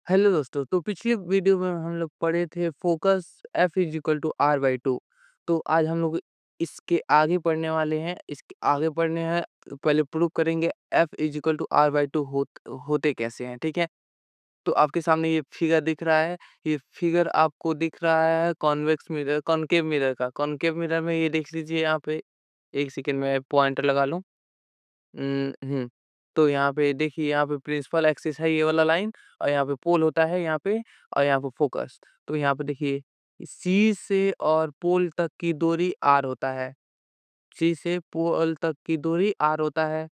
Hello दोस्तों, तो पिछली वीडियो में हम लोग पढ़े थे focus F is equal to R by two. तो आज हम लोग इसके आगे पढ़ने वाले हैं। इसके आगे पढ़ने हैं, पहले प्रूव करेंगे F is equal to R by two होते कैसे हैं। ठीक है, तो आपके सामने ये फिगर दिख रहा है। ये फिगर आपको दिख रहा है कॉन्वेक्स मिरर, कॉनकेव मिरर का। कॉनकेव मिरर में ये देख लीजिए यहाँ पे। एक सेकेंड में पॉइंटर लगा लूँ। तो यहाँ पे देखिए, यहाँ पे प्रिंसिपल एक्सिस है ये वाला लाइन, और यहाँ पे पोल होता है यहाँ पे, और यहाँ पे फोकस। तो यहाँ पे देखिए, सी से और पोल तक की दूरी आर होता है। सी से पोल तक की दूरी आर होता है,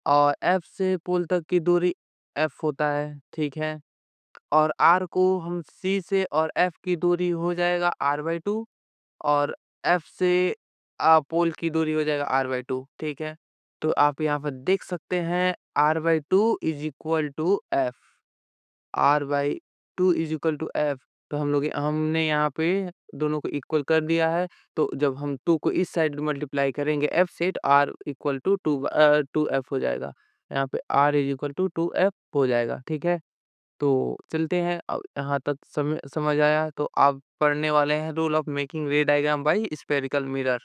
और एफ से पोल तक की दूरी एफ होता है। ठीक है, और आर को हम सी से और एफ की दूरी हो जाएगा आर बाई टू, और एफ से पोल की दूरी हो जाएगा आर बाई टू। ठीक है, तो आप यहाँ पर देख सकते हैं R by two is equal to F. R by two is equal to F. तो हमने यहाँ पे दोनों को इक्वल कर दिया है। तो जब हम टू को इस साइड मल्टीप्लाई करेंगे एफ से, तो R equal to two F हो जाएगा। यहाँ पे R is equal to two F हो जाएगा। ठीक है, तो चलते हैं। अब यहाँ तक समझ आया, तो आप पढ़ने वाले हैं rule of making ray diagram by spherical mirror.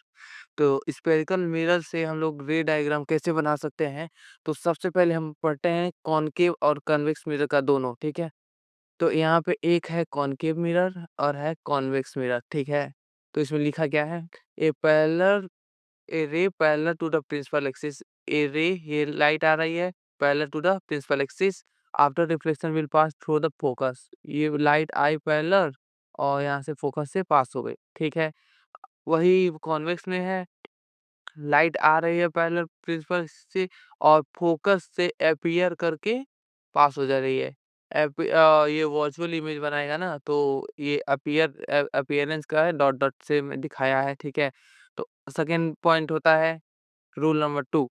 तो स्फेरिकल मिरर से हम लोग रे डायग्राम कैसे बना सकते हैं। तो सबसे पहले हम पढ़ते हैं कॉनकेव और कन्वेक्स मिरर का दोनों। ठीक है, तो यहाँ पे एक है कॉनकेव मिरर और है कॉन्वेक्स मिरर। ठीक है, तो इसमें लिखा क्या है, ए parallel a ray parallel to the principal axis. A ray, ये लाइट आ रही है parallel to the principal axis, after reflection will pass through the focus. ये लाइट आई पैरेलल, और यहाँ से फोकस से पास हो गई। ठीक है, वही कॉन्वेक्स में है, लाइट आ रही है पैरेलल प्रिंसिपल से, और फोकस से अपीयर करके पास हो जा रही है। ये वर्चुअल इमेज बनाएगा ना, तो ये अपीयरेंस का है, डॉट डॉट से दिखाया है। ठीक है, तो सेकेंड पॉइंट होता है rule number two.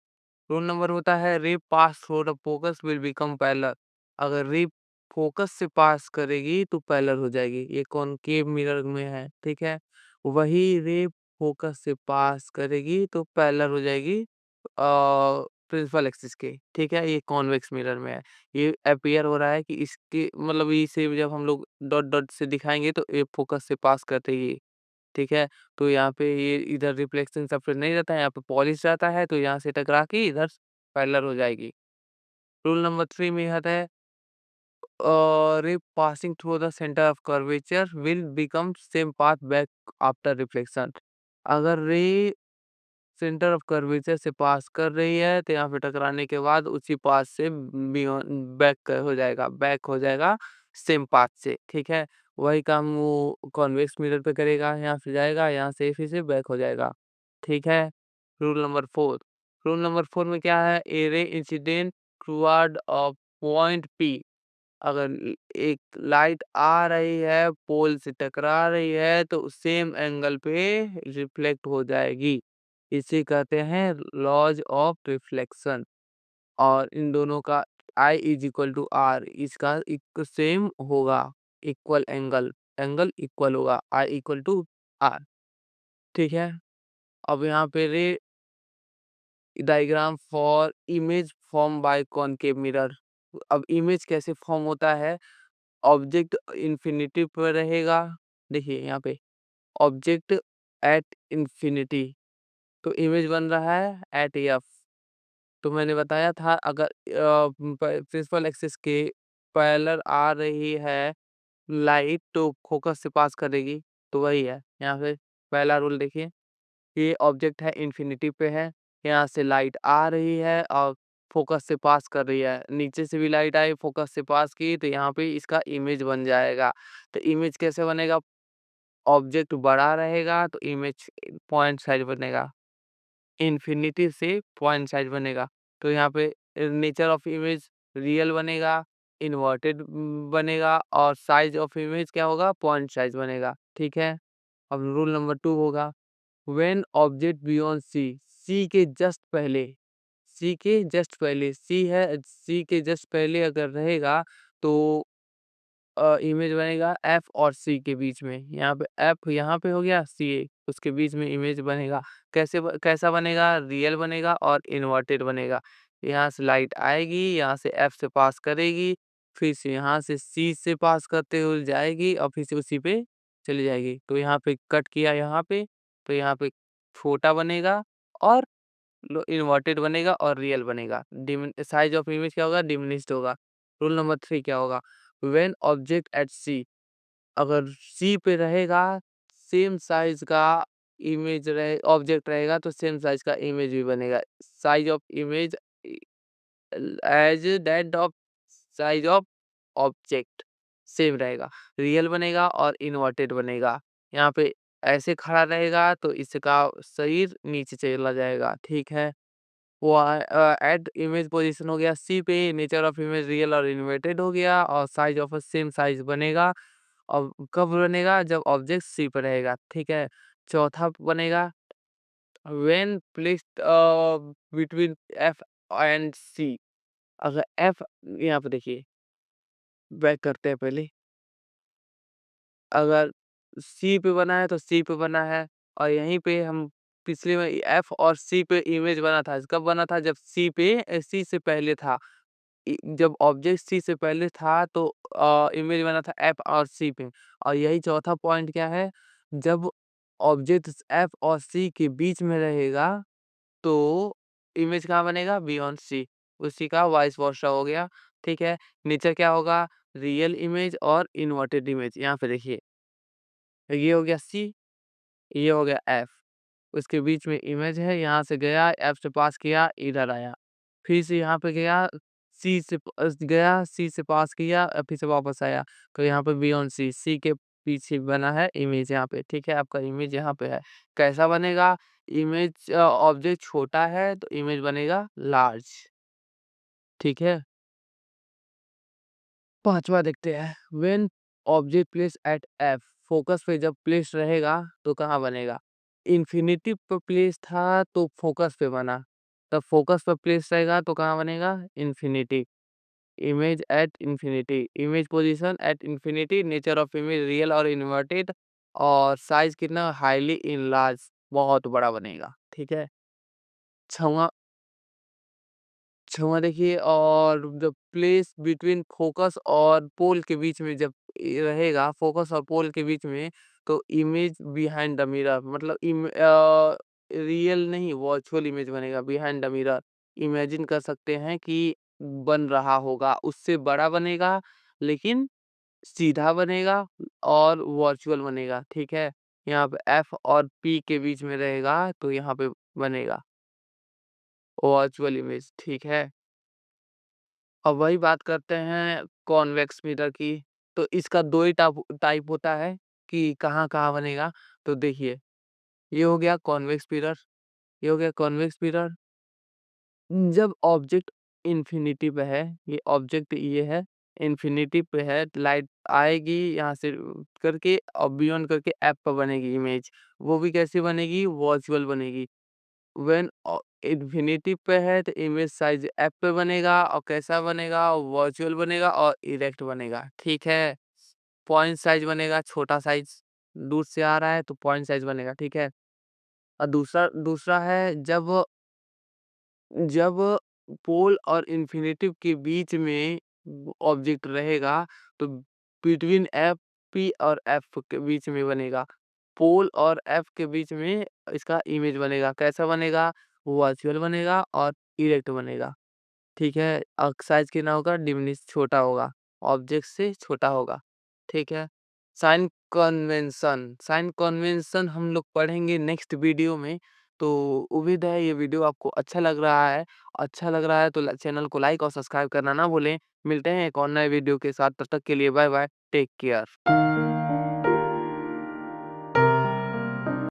Rule number होता है रे पास through the focus will become parallel. अगर रे फोकस से पास करेगी तो पैरेलल हो जाएगी। ये कॉनकेव मिरर में है। ठीक है, वही रे फोकस से पास करेगी तो पैरेलल हो जाएगी प्रिंसिपल एक्सिस के। ठीक है, ये कॉन्वेक्स मिरर में है। ये अपीयर हो रहा है कि इसके मतलब इसे जब हम लोग डॉट डॉट से दिखाएंगे तो ये फोकस से पास करते ही। ठीक है, तो यहाँ पे ये इधर रिफ्लेक्शन सरफेस नहीं रहता है, यहाँ पे पॉलिश रहता है, तो यहाँ से टकरा के इधर पैरेलल हो जाएगी। रूल नंबर 3 में आता है ray passing through the center of curvature will become same path back after reflection। अगर रे सेंटर ऑफ कर्वेचर से पास कर रही है तो यहाँ पे टकराने के बाद उसी पाथ से बैक हो जाएगा सेम पाथ से। ठीक है, वही काम वो कॉन्वेक्स मिरर पे करेगा, यहाँ से जाएगा, यहाँ से फिर से बैक हो जाएगा। ठीक है, रूल नंबर 4। रूल नंबर 4 में क्या है, a ray incident toward a point P. अगर एक लाइट आ रही है, पोल से टकरा रही है, तो सेम एंगल पे रिफ्लेक्ट हो जाएगी। इसे कहते हैं लॉज ऑफ रिफ्लेक्शन। और इन दोनों का I is equal to R, इसका एक सेम होगा, इक्वल एंगल, एंगल इक्वल होगा, I इक्वल टू आर। ठीक है, अब यहाँ पे ray diagram for image form by concave mirror. अब इमेज कैसे फॉर्म होता है, ऑब्जेक्ट इन्फिनिटी पर रहेगा। देखिए यहाँ पे ऑब्जेक्ट एट इन्फिनिटी, तो इमेज बन रहा है एट एफ। तो मैंने बताया था अगर प्रिंसिपल एक्सिस के पैरेलल आ रही है लाइट तो फोकस से पास करेगी। तो वही है यहाँ पे पहला रूल। देखिए, ये ऑब्जेक्ट है इन्फिनिटी पे है, यहाँ से लाइट आ रही है और फोकस से पास कर रही है। नीचे से भी लाइट आई, फोकस से पास की, तो यहाँ पे इसका इमेज बन जाएगा। तो इमेज कैसे बनेगा, ऑब्जेक्ट बड़ा रहेगा तो इमेज पॉइंट साइज बनेगा, इन्फिनिटी से पॉइंट साइज बनेगा। तो यहाँ पे नेचर ऑफ इमेज रियल बनेगा, इन्वर्टेड बनेगा, और साइज ऑफ इमेज क्या होगा, पॉइंट साइज बनेगा। ठीक है, अब रूल नंबर 2 होगा व्हेन ऑब्जेक्ट बियॉन्ड सी। सी के जस्ट पहले, सी के जस्ट पहले, सी है, सी के जस्ट पहले अगर रहेगा तो इमेज बनेगा एफ और सी के बीच में। यहाँ पे एफ यहाँ पे हो गया, सी उसके बीच में इमेज बनेगा। कैसा बनेगा, रियल बनेगा और इन्वर्टेड बनेगा। यहाँ से लाइट आएगी, यहाँ से एफ से पास करेगी, फिर से यहाँ से सी से पास करते हुए जाएगी और फिर से उसी पे चली जाएगी। तो यहाँ पे कट किया यहाँ पे, तो यहाँ पे छोटा बनेगा और इन्वर्टेड बनेगा और रियल बनेगा। साइज ऑफ इमेज क्या होगा? डिमिनिश्ड होगा। रूल नंबर 3 क्या होगा? व्हेन ऑब्जेक्ट एट सी, अगर सी पे रहेगा, सेम साइज का इमेज रहे ऑब्जेक्ट रहेगा तो सेम साइज का इमेज भी बनेगा। Size of image as that of size of object same रहेगा। रियल बनेगा और इन्वर्टेड बनेगा। यहाँ पे ऐसे खड़ा रहेगा तो इसका शरीर नीचे चला जाएगा, ठीक है। वो एट इमेज पोजीशन हो गया सी पे, नेचर ऑफ इमेज रियल और इन्वर्टेड हो गया और साइज ऑफ सेम साइज बनेगा। और कब बनेगा? जब ऑब्जेक्ट सी पे रहेगा, ठीक है। चौथा बनेगा when placed between F and C, अगर एफ, यहाँ पे देखिए, बैक करते हैं पहले। अगर सी पे बना है तो सी पे बना है और यहीं पे हम पिछले में एफ और सी पे इमेज बना था। कब बना था? जब सी पे सी से पहले था। जब ऑब्जेक्ट सी से पहले था तो इमेज बना था एफ और सी पे। और यही चौथा पॉइंट क्या है? जब ऑब्जेक्ट एफ और सी के बीच में रहेगा तो इमेज कहाँ बनेगा? Beyond C. उसी का वाइस वर्सा हो गया, ठीक है। नेचर क्या होगा? रियल इमेज और इन्वर्टेड इमेज। यहाँ पे देखिए, ये हो गया सी, ये हो गया एफ, उसके बीच में इमेज है, यहाँ से गया, एफ से पास किया, इधर आया, फिर से यहाँ पे गया, सी से गया, सी से पास किया, फिर से वापस आया। तो यहाँ पे बियॉन्ड सी, सी के पीछे बना है इमेज यहाँ पे, ठीक है। आपका इमेज यहाँ पे है। कैसा बनेगा? इमेज ऑब्जेक्ट छोटा है तो इमेज बनेगा लार्ज, ठीक है। पांचवा देखते हैं, when object place at F, focus पे जब प्लेस रहेगा तो कहाँ बनेगा? इन्फिनिटी पे प्लेस था तो फोकस पे बना, तब फोकस पे प्लेस रहेगा तो कहाँ बनेगा? Infinity. Image at infinity, image position at infinity, nature of image real और इन्वर्टेड और साइज कितना? हाईली इनलार्ज, बहुत बड़ा बनेगा, ठीक है। छवा छवा देखिए, और जब प्लेस बिटवीन फोकस और पोल के बीच में जब रहेगा, फोकस और पोल के बीच में, तो इमेज बिहाइंड द मिरर, मतलब रियल नहीं वर्चुअल इमेज बनेगा बिहाइंड द मिरर। इमेजिन कर सकते हैं कि बन रहा होगा, उससे बड़ा बनेगा लेकिन सीधा बनेगा और वर्चुअल बनेगा, ठीक है। यहाँ पे एफ और पी के बीच में रहेगा तो यहाँ पे बनेगा वर्चुअल इमेज, ठीक है। अब वही बात करते हैं कॉन्वेक्स मिरर की। तो इसका 2 ही टाइप होता है कि कहाँ-कहाँ बनेगा। तो देखिए, ये हो गया कॉन्वेक्स मिरर, ये हो गया कॉन्वेक्स मिरर। जब ऑब्जेक्ट इन्फिनिटी पे है, ये ऑब्जेक्ट ये है, इन्फिनिटी पे है, लाइट आएगी यहाँ से करके और बियॉन्ड करके ऐप पर बनेगी इमेज। वो भी कैसी बनेगी? वर्चुअल बनेगी। व्हेन इन्फिनिटी पे है तो इमेज साइज ऐप पे बनेगा और कैसा बनेगा? वर्चुअल बनेगा और इरेक्ट बनेगा, ठीक है। पॉइंट साइज बनेगा, छोटा साइज, दूर से आ रहा है तो पॉइंट साइज बनेगा, ठीक है। और दूसरा दूसरा है, जब जब पोल और इन्फिनिटिव के बीच में ऑब्जेक्ट रहेगा तो बिटवीन एफ पी और एफ के बीच में बनेगा। पोल और एफ के बीच में इसका इमेज बनेगा। कैसा बनेगा? वर्चुअल बनेगा और इरेक्ट बनेगा, ठीक है। साइज कितना होगा? डिमिनिश, छोटा होगा, ऑब्जेक्ट से छोटा होगा, ठीक है। साइन कन्वेंशन, साइन कन्वेंशन हम लोग पढ़ेंगे नेक्स्ट वीडियो में। तो उम्मीद है ये वीडियो आपको अच्छा लग रहा है तो चैनल को लाइक और सब्सक्राइब करना ना भूलें। मिलते हैं एक और नए वीडियो के साथ, तब तक के लिए बाय बाय, टेक केयर।